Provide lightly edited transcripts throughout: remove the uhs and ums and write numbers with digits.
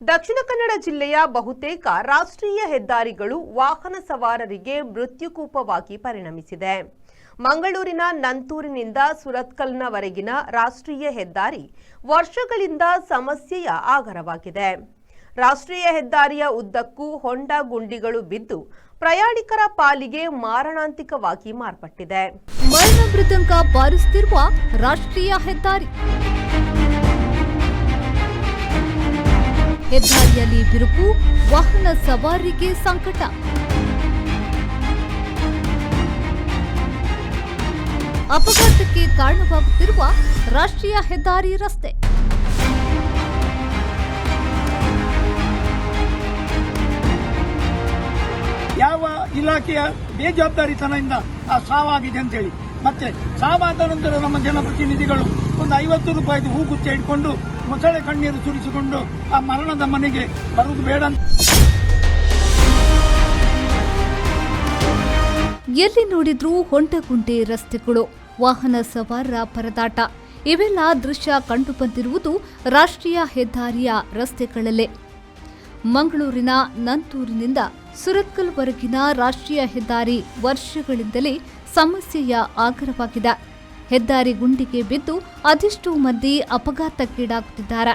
ದಕ್ಷಿಣ ಕನ್ನಡ ಜಿಲ್ಲೆಯ ಬಹುತೇಕ ರಾಷ್ಟ್ರೀಯ ಹೆದ್ದಾರಿಗಳು ವಾಹನ ಸವಾರರಿಗೆ ಮೃತ್ಯುಕೂಪವಾಗಿ ಪರಿಣಮಿಸಿದೆ. ಮಂಗಳೂರಿನ ನಂತೂರಿನಿಂದ ಸುರತ್ಕಲ್ನವರೆಗಿನ ರಾಷ್ಟ್ರೀಯ ಹೆದ್ದಾರಿ ವರ್ಷಗಳಿಂದ ಸಮಸ್ಯೆಯ ಆಗರವಾಗಿದೆ. ರಾಷ್ಟ್ರೀಯ ಹೆದ್ದಾರಿಯ ಉದ್ದಕ್ಕೂ ಹೊಂಡ ಗುಂಡಿಗಳು ಬಿದ್ದು ಪ್ರಯಾಣಿಕರ ಪಾಲಿಗೆ ಮಾರಣಾಂತಿಕವಾಗಿ ಮಾರ್ಪಟ್ಟಿದೆ. ಮರಣ ಮೃದಂಗ ಬಾರಿಸುತ್ತಿರುವ ರಾಷ್ಟ್ರೀಯ ಹೆದ್ದಾರಿ. ಹೆದ್ದಾರಿಯಲ್ಲಿ ಬಿರುಕು, ವಾಹನ ಸವಾರರಿಗೆ ಸಂಕಟ. ಅಪಘಾತಕ್ಕೆ ಕಾರಣವಾಗುತ್ತಿರುವ ರಾಷ್ಟ್ರೀಯ ಹೆದ್ದಾರಿ ರಸ್ತೆ. ಯಾವ ಇಲಾಖೆಯ ಬೇಜವಾಬ್ದಾರಿತನದಿಂದ ಆ ಸಾವಾಗಿದೆ ಅಂತೇಳಿ, ಮತ್ತೆ ಸಾವಾದ ನಂತರ ನಮ್ಮ ಜನಪ್ರತಿನಿಧಿಗಳು ಒಂದು 50 ರೂಪಾಯಿದು ಹೂಗುಚ್ಚ ಇಟ್ಕೊಂಡು ಮೊಸಳೆ ಕಣ್ಣೀರು ಸುರಿಸಿಕೊಂಡು ಆ ಮರಣದ ಮನೆಗೆ ಬರುವುದು ಬೇಡ. ಎಲ್ಲಿ ನೋಡಿದ್ರೂ ಹೊಂಟಗುಂಟೆ ರಸ್ತೆಗಳು, ವಾಹನ ಸವಾರರ ಪರದಾಟ, ಇವೆಲ್ಲ ದೃಶ್ಯ ಕಂಡುಬಂದಿರುವುದು ರಾಷ್ಟ್ರೀಯ ಹೆದ್ದಾರಿಯ ರಸ್ತೆಗಳಲ್ಲೇ. ಮಂಗಳೂರಿನ ನಂತೂರಿನಿಂದ ಸುರತ್ಕಲ್ವರೆಗಿನ ರಾಷ್ಟ್ರೀಯ ಹೆದ್ದಾರಿ ವರ್ಷಗಳಿಂದಲೇ ಸಮಸ್ಯೆಯ ಆಗರವಾಗಿದೆ. ಹೆದ್ದಾರಿ ಗುಂಡಿಗೆ ಬಿದ್ದು ಅದೆಷ್ಟೋ ಮಂದಿ ಅಪಘಾತಕ್ಕೀಡಾಗುತ್ತಿದ್ದಾರೆ.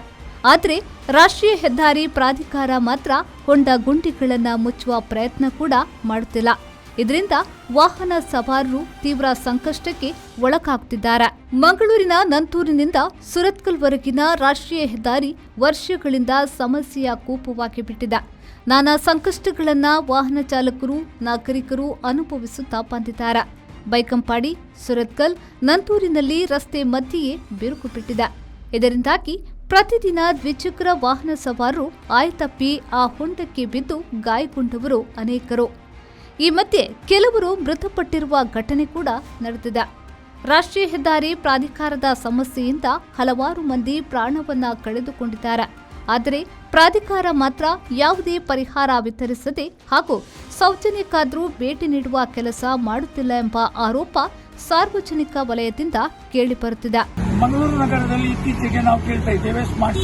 ಆದರೆ ರಾಷ್ಟ್ರೀಯ ಹೆದ್ದಾರಿ ಪ್ರಾಧಿಕಾರ ಮಾತ್ರ ಹೊಂಡ ಗುಂಡಿಗಳನ್ನು ಮುಚ್ಚುವ ಪ್ರಯತ್ನ ಕೂಡ ಮಾಡುತ್ತಿಲ್ಲ. ಇದರಿಂದ ವಾಹನ ಸವಾರರು ತೀವ್ರ ಸಂಕಷ್ಟಕ್ಕೆ ಒಳಗಾಗುತ್ತಿದ್ದಾರೆ. ಮಂಗಳೂರಿನ ನಂತೂರಿನಿಂದ ಸುರತ್ಕಲ್ವರೆಗಿನ ರಾಷ್ಟ್ರೀಯ ಹೆದ್ದಾರಿ ವರ್ಷಗಳಿಂದ ಸಮಸ್ಯೆಯ ಕೂಪವಾಗಿ ಬಿಟ್ಟಿದೆ. ನಾನಾ ಸಂಕಷ್ಟಗಳನ್ನ ವಾಹನ ಚಾಲಕರು, ನಾಗರಿಕರು ಅನುಭವಿಸುತ್ತಾ ಬಂದಿದ್ದಾರೆ. ಬೈಕಂಪಾಡಿ, ಸುರತ್ಕಲ್, ನಂತೂರಿನಲ್ಲಿ ರಸ್ತೆ ಮಧ್ಯೆಯೇ ಬಿರುಕು ಬಿಟ್ಟಿದೆ. ಇದರಿಂದಾಗಿ ಪ್ರತಿದಿನ ದ್ವಿಚಕ್ರ ವಾಹನ ಸವಾರರು ಆಯತಪ್ಪಿ ಆ ಹೊಂಡಕ್ಕೆ ಬಿದ್ದು ಗಾಯಗೊಂಡವರು ಅನೇಕರು. ಈ ಮಧ್ಯೆ ಕೆಲವರು ಮೃತಪಟ್ಟಿರುವ ಘಟನೆ ಕೂಡ ನಡೆದಿದೆ. ರಾಷ್ಟ್ರೀಯ ಹೆದ್ದಾರಿ ಪ್ರಾಧಿಕಾರದ ಸಮಸ್ಯೆಯಿಂದ ಹಲವಾರು ಮಂದಿ ಪ್ರಾಣವನ್ನ ಕಳೆದುಕೊಂಡಿದ್ದಾರೆ. ಆದರೆ ಪ್ರಾಧಿಕಾರ ಮಾತ್ರ ಯಾವುದೇ ಪರಿಹಾರ ವಿತರಿಸದೆ ಹಾಗೂ ಸೌಜನ್ಯಕ್ಕಾದರೂ ಭೇಟಿ ನೀಡುವ ಕೆಲಸ ಮಾಡುತ್ತಿಲ್ಲ ಎಂಬ ಆರೋಪ ಸಾರ್ವಜನಿಕ ವಲಯದಿಂದ ಕೇಳಿಬರುತ್ತಿದೆ. ಮಂಗಳೂರು ನಗರದಲ್ಲಿ ಇತ್ತೀಚೆಗೆ ನಾವು ಕೇಳ್ತಾ ಇದ್ದೇವೆ ಸ್ಮಾರ್ಟ್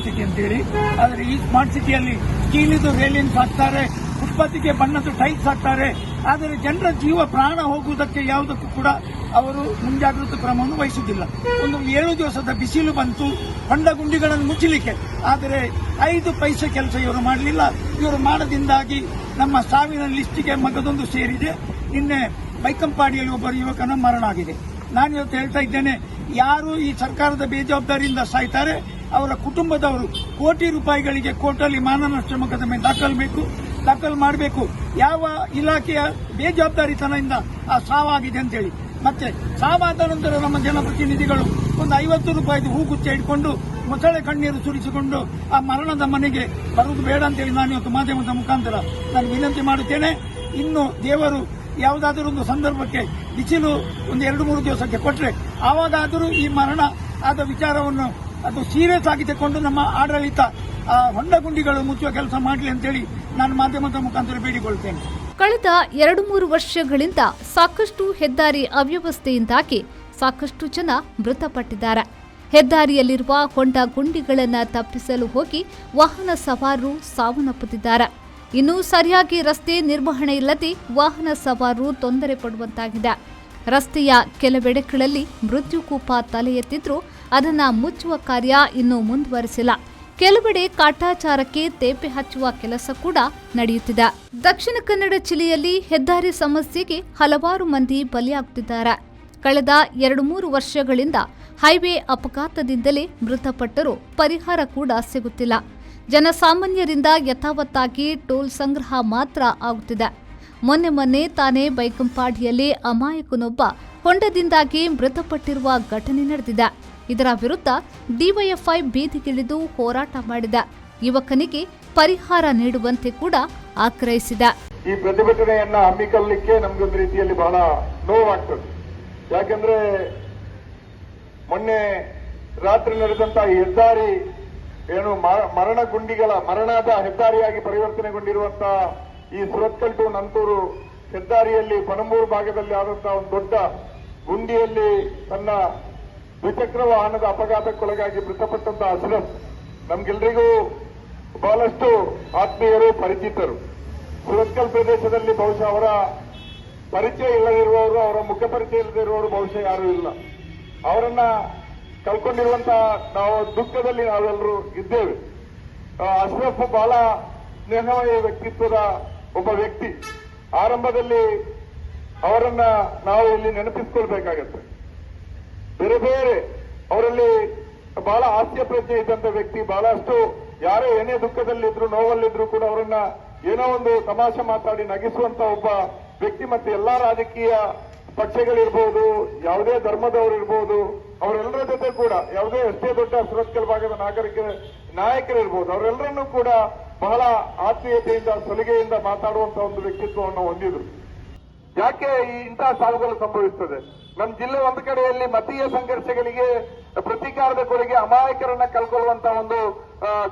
ಸಿಟಿ ಅಂತೇಳಿ. ಆದರೆ ಈ ಸ್ಮಾರ್ಟ್ ಸಿಟಿಯಲ್ಲಿ ಸ್ಟೀಲಿದು ರೇಲಿಂಗ್ಸ್ ಹಾಕ್ತಾರೆ, ಫುಟ್ಪಾತಿಗೆ ಬಣ್ಣದ ಟೈಲ್ಸ್ ಹಾಕ್ತಾರೆ. ಆದರೆ ಜನರ ಜೀವ ಪ್ರಾಣ ಹೋಗುವುದಕ್ಕೆ ಯಾವುದಕ್ಕೂ ಕೂಡ ಅವರು ಮುಂಜಾಗ್ರತಾ ಕ್ರಮವನ್ನು ವಹಿಸುವುದಿಲ್ಲ. ಒಂದು 7 ದಿವಸದ ಬಿಸಿಲು ಬಂತು ಹೊಂಡ ಗುಂಡಿಗಳನ್ನು ಮುಚ್ಚಲಿಕ್ಕೆ, ಆದರೆ 5 ಪೈಸೆ ಕೆಲಸ ಇವರು ಮಾಡಲಿಲ್ಲ. ಇವರು ಮಾಡದಿಂದಾಗಿ ನಮ್ಮ ಸಾವಿನ ಲಿಸ್ಟಿಗೆ ಮಗದೊಂದು ಸೇರಿದೆ. ನಿನ್ನೆ ಬೈಕಂಪಾಡಿಯಲ್ಲಿ ಒಬ್ಬರು ಯುವಕನ ಮರಣ ಆಗಿದೆ. ನಾನು ಇವತ್ತು ಹೇಳ್ತಾ ಇದ್ದೇನೆ, ಯಾರು ಈ ಸರ್ಕಾರದ ಬೇಜವಾಬ್ದಾರಿಯಿಂದ ಸಾಯ್ತಾರೆ ಅವರ ಕುಟುಂಬದವರು ಕೋಟಿ ರೂಪಾಯಿಗಳಿಗೆ ಕೋರ್ಟಲ್ಲಿ ಮಾನನಷ್ಟ ಮೊಕದ್ದಮೆ ದಾಖಲು ಮಾಡಬೇಕು. ಯಾವ ಇಲಾಖೆಯ ಬೇಜವಾಬ್ದಾರಿತನದಿಂದ ಆ ಸಾವಾಗಿದೆ ಅಂತೇಳಿ, ಮತ್ತೆ ಸಾವಾದ ನಂತರ ನಮ್ಮ ಜನಪ್ರತಿನಿಧಿಗಳು ಒಂದು 50 ರೂಪಾಯಿದು ಹೂಗುಚ್ಚ ಇಟ್ಕೊಂಡು ಮೊಸಳೆ ಕಣ್ಣೀರು ಸುರಿಸಿಕೊಂಡು ಆ ಮರಣದ ಮನೆಗೆ ಬರುವುದು ಬೇಡ ಅಂತೇಳಿ ನಾನು ಇವತ್ತು ಮಾಧ್ಯಮದ ಮುಖಾಂತರ ನಾನು ವಿನಂತಿ ಮಾಡುತ್ತೇನೆ. ಇನ್ನು ದೇವರು ಯಾವುದಾದರೂ ಒಂದು ಸಂದರ್ಭಕ್ಕೆ ಬಿಸಿಲು ಒಂದು 2-3 ದಿವಸಕ್ಕೆ ಕೊಟ್ಟರೆ ಆವಾಗಾದರೂ ಈ ಮರಣ ಆದ ವಿಚಾರವನ್ನು ಅದು ಸೀರಿಯಸ್ ಆಗಿ ತಗೊಂಡು ನಮ್ಮ ಆಡಳಿತ ಆ ಹೊಂಡ ಗುಂಡಿಗಳು ಮುಚ್ಚುವ ಕೆಲಸ ಮಾಡಲಿ ಅಂತೇಳಿ ನಾನು ಮಾಧ್ಯಮದ ಮುಖಾಂತರ ಬೇಡಿಕೊಳ್ಳುತ್ತೇನೆ. ಕಳೆದ 2-3 ವರ್ಷಗಳಿಂದ ಸಾಕಷ್ಟು ಹೆದ್ದಾರಿ ಅವ್ಯವಸ್ಥೆಯಿಂದಾಗಿ ಸಾಕಷ್ಟು ಜನ ಮೃತಪಟ್ಟಿದ್ದಾರೆ. ಹೆದ್ದಾರಿಯಲ್ಲಿರುವ ಹೊಂಡ ಗುಂಡಿಗಳನ್ನು ತಪ್ಪಿಸಲು ಹೋಗಿ ವಾಹನ ಸವಾರರು ಸಾವನ್ನಪ್ಪುತ್ತಿದ್ದಾರೆ. ಇನ್ನು ಸರಿಯಾಗಿ ರಸ್ತೆ ನಿರ್ವಹಣೆ ಇಲ್ಲದೆ ವಾಹನ ಸವಾರರು ತೊಂದರೆ ಪಡುವಂತಾಗಿದೆ. ರಸ್ತೆಯ ಕೆಲವೆಡೆಗಳಲ್ಲಿ ಮೃತ್ಯುಕೂಪ ತಲೆ ಎತ್ತಿದ್ರೂ ಅದನ್ನು ಮುಚ್ಚುವ ಕಾರ್ಯ ಇನ್ನೂ ಮುಂದುವರೆಸಿಲ್ಲ. ಕೆಲವೆಡೆ ಕಾಟಾಚಾರಕ್ಕೆ ತೇಪೆ ಹಚ್ಚುವ ಕೆಲಸ ಕೂಡ ನಡೆಯುತ್ತಿದೆ. ದಕ್ಷಿಣ ಕನ್ನಡ ಜಿಲ್ಲೆಯಲ್ಲಿ ಹೆದ್ದಾರಿ ಸಮಸ್ಯೆಗೆ ಹಲವಾರು ಮಂದಿ ಬಲಿಯಾಗುತ್ತಿದ್ದಾರೆ. ಕಳೆದ 2-3 ವರ್ಷಗಳಿಂದ ಹೈವೇ ಅಪಘಾತದಿಂದಲೇ ಮೃತಪಟ್ಟರೂ ಪರಿಹಾರ ಕೂಡ ಸಿಗುತ್ತಿಲ್ಲ. ಜನಸಾಮಾನ್ಯರಿಂದ ಯಥಾವತ್ತಾಗಿ ಟೋಲ್ ಸಂಗ್ರಹ ಮಾತ್ರ ಆಗುತ್ತಿದೆ. ಮೊನ್ನೆ ತಾನೇ ಬೈಕಂಪಾಡಿಯಲ್ಲಿ ಅಮಾಯಕನೊಬ್ಬ ಹೊಂಡದಿಂದಾಗಿ ಮೃತಪಟ್ಟಿರುವ ಘಟನೆ ನಡೆದಿದೆ. ಇದರ ವಿರುದ್ಧ ಡಿವೈಎಫ್ಐ ಬೀದಿಗಿಳಿದು ಹೋರಾಟ ಮಾಡಿದೆ. ಯುವಕನಿಗೆ ಪರಿಹಾರ ನೀಡುವಂತೆ ಕೂಡ ಆಗ್ರಹಿಸಿದೆ. ಈ ಪ್ರತಿಭಟನೆಯನ್ನ ಹಮ್ಮಿಕೊಳ್ಳಲಿಕ್ಕೆ ನಮಗೊಂದು ರೀತಿಯಲ್ಲಿ ಬಹಳ ನೋವಾಗ್ತದೆ. ಯಾಕೆಂದ್ರೆ ಮೊನ್ನೆ ರಾತ್ರಿ ನಡೆದಂತಹ ಈ ಹೆದ್ದಾರಿ ಏನು ಮರಣದ ಹೆದ್ದಾರಿಯಾಗಿ ಪರಿವರ್ತನೆಗೊಂಡಿರುವಂತಹ ಈ ಸುರತ್ಕಲ್ ಟು ನಂತೂರು ಹೆದ್ದಾರಿಯಲ್ಲಿ ಪಣಂಬೂರು ಭಾಗದಲ್ಲಿ ಆದಂತಹ ಒಂದು ದೊಡ್ಡ ಗುಂಡಿಯಲ್ಲಿ ತನ್ನ ದ್ವಿಚಕ್ರ ವಾಹನದ ಅಪಘಾತಕ್ಕೊಳಗಾಗಿ ಮೃತಪಟ್ಟಂತಹ ಅಶ್ರಫ್ ನಮ್ಗೆಲ್ಲರಿಗೂ ಬಹಳಷ್ಟು ಆತ್ಮೀಯರು ಪರಿಚಿತರು. ಸುರತ್ಕಲ್ ಪ್ರದೇಶದಲ್ಲಿ ಬಹುಶಃ ಅವರ ಪರಿಚಯ ಇಲ್ಲದಿರುವವರು, ಅವರ ಮುಖ ಪರಿಚಯ ಇಲ್ಲದಿರುವವರು ಬಹುಶಃ ಯಾರೂ ಇಲ್ಲ. ಅವರನ್ನ ಕಳ್ಕೊಂಡಿರುವಂತಹ ನಾವು ದುಃಖದಲ್ಲಿ ನಾವೆಲ್ಲರೂ ಇದ್ದೇವೆ. ಅಶ್ರಫ್ ಬಹಳ ಸ್ನೇಹಮಯ ವ್ಯಕ್ತಿತ್ವದ ಒಬ್ಬ ವ್ಯಕ್ತಿ. ಆರಂಭದಲ್ಲಿ ಅವರನ್ನ ನಾವು ಇಲ್ಲಿ ನೆನಪಿಸಿಕೊಳ್ಬೇಕಾಗತ್ತೆ. ಬೇರೆ ಬೇರೆ ಅವರಲ್ಲಿ ಬಹಳ ಹಾಸ್ಯ ಪ್ರಜ್ಞೆ ಇದ್ದಂತ ವ್ಯಕ್ತಿ. ಬಹಳಷ್ಟು ಯಾರೇ ಏನೇ ದುಃಖದಲ್ಲಿದ್ರು, ನೋವಲ್ಲಿದ್ರು ಕೂಡ ಅವರನ್ನ ಏನೋ ಒಂದು ತಮಾಷೆ ಮಾತಾಡಿ ನಗಿಸುವಂತ ಒಬ್ಬ ವ್ಯಕ್ತಿ. ಮತ್ತೆ ಎಲ್ಲಾ ರಾಜಕೀಯ ಪಕ್ಷಗಳಿರ್ಬೋದು, ಯಾವುದೇ ಧರ್ಮದವರಿರ್ಬೋದು, ಅವರೆಲ್ಲರ ಜೊತೆ ಕೂಡ ಯಾವುದೇ ಎಷ್ಟೇ ದೊಡ್ಡ ಸುರತ್ಕಲ್ ಭಾಗದ ನಾಯಕರಿರ್ಬೋದು, ಅವರೆಲ್ಲರನ್ನೂ ಕೂಡ ಬಹಳ ಆತ್ಮೀಯತೆಯಿಂದ, ಸಲಿಗೆಯಿಂದ ಮಾತಾಡುವಂತ ಒಂದು ವ್ಯಕ್ತಿತ್ವವನ್ನು ಹೊಂದಿದ್ರು. ಯಾಕೆ ಇಂತಹ ಸಾವುಗಳು ಸಂಭವಿಸುತ್ತದೆ? ನಮ್ಮ ಜಿಲ್ಲೆ ಒಂದು ಕಡೆಯಲ್ಲಿ ಮತೀಯ ಸಂಘರ್ಷಗಳಿಗೆ ಪ್ರತೀಕಾರದ ಕೊಡುಗೆ ಅಮಾಯಕರನ್ನ ಕಳ್ಕೊಳ್ಳುವಂತ ಒಂದು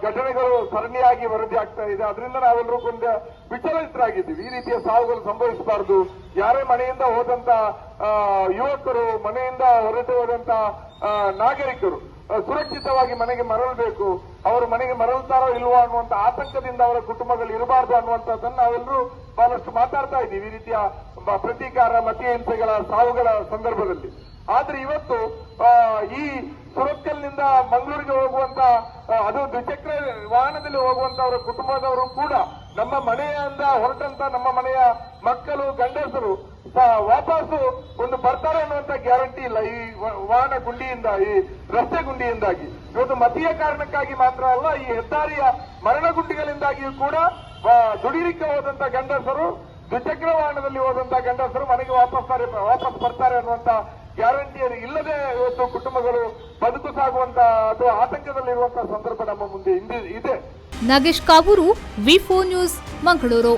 ಘಟನೆಗಳು ಸರಣಿಯಾಗಿ ವರದಿ ಆಗ್ತಾ ಇದೆ. ಅದರಿಂದ ನಾವೆಲ್ಲರೂ ಕೊಂಡ ವಿಚಲಿತರಾಗಿದ್ದೀವಿ. ಈ ರೀತಿಯ ಸಾವುಗಳು ಸಂಭವಿಸಬಾರದು. ಯಾರೇ ಮನೆಯಿಂದ ಹೋದಂತ ಯುವಕರು, ಮನೆಯಿಂದ ಹೊರಟು ಹೋದಂತ ನಾಗರಿಕರು ಸುರಕ್ಷಿತವಾಗಿ ಮನೆಗೆ ಮರಳಬೇಕು. ಅವರು ಮನೆಗೆ ಮರಳ್ತಾರೋ ಇಲ್ವೋ ಅನ್ನುವಂತ ಆತಂಕದಿಂದ ಅವರ ಕುಟುಂಬಗಳು ಇರಬಾರ್ದು ಅನ್ನುವಂಥದ್ದನ್ನು ನಾವೆಲ್ಲರೂ ಬಹಳಷ್ಟು ಮಾತಾಡ್ತಾ ಇದ್ದೀವಿ ಈ ರೀತಿಯ ಪ್ರತೀಕಾರ, ಮತೀಯ ಹಿಂಸೆಗಳ ಸಾವುಗಳ ಸಂದರ್ಭದಲ್ಲಿ. ಆದ್ರೆ ಇವತ್ತು ಈ ಸುರತ್ಕಲ್ನಿಂದ ಮಂಗಳೂರಿಗೆ ಹೋಗುವಂತ, ಅದು ದ್ವಿಚಕ್ರ ವಾಹನದಲ್ಲಿ ಹೋಗುವಂತ ಅವರ ಕುಟುಂಬದವರು ಕೂಡ ನಮ್ಮ ಮನೆಯಿಂದ ಹೊರಟಂತ ನಮ್ಮ ಮನೆಯ ಮಕ್ಕಳು, ಗಂಡಸರು ವಾಪಸ್ಸು ಒಂದು ಬರ್ತಾರೆ ಅನ್ನುವಂತ ಗ್ಯಾರಂಟಿ ಇಲ್ಲ ಈ ವಾಹನ ಗುಂಡಿಯಿಂದ, ಈ ರಸ್ತೆ ಗುಂಡಿಯಿಂದಾಗಿ. ಇವತ್ತು ಮತೀಯ ಕಾರಣಕ್ಕಾಗಿ ಮಾತ್ರ ಅಲ್ಲ, ಈ ಹೆದ್ದಾರಿಯ ಮರಣ ಗುಂಡಿಗಳಿಂದಾಗಿಯೂ ಕೂಡ ದುಡಿಲಿಕ್ಕೆ ಹೋದಂತ ಗಂಡಸರು, ದ್ವಿಚಕ್ರ ವಾಹನದಲ್ಲಿ ಹೋದಂತ ಗಂಡಸರು ಮನೆಗೆ ವಾಪಸ್ ಬರ್ತಾರೆ ಅನ್ನುವಂತ ಗ್ಯಾರಂಟಿ ಇಲ್ಲದೆ ಇವತ್ತು ಕುಟುಂಬಗಳು ಬದುಕು ಸಾಗುವಂತ ಅಥವಾ ಆತಂಕದಲ್ಲಿರುವಂತಹ ಸಂದರ್ಭ ನಮ್ಮ ಮುಂದೆ ಇದೆ. ನಾಗೇಶ್ ಕಾವೂರು, ವಿ4 ನ್ಯೂಸ್, ಮಂಗಳೂರು.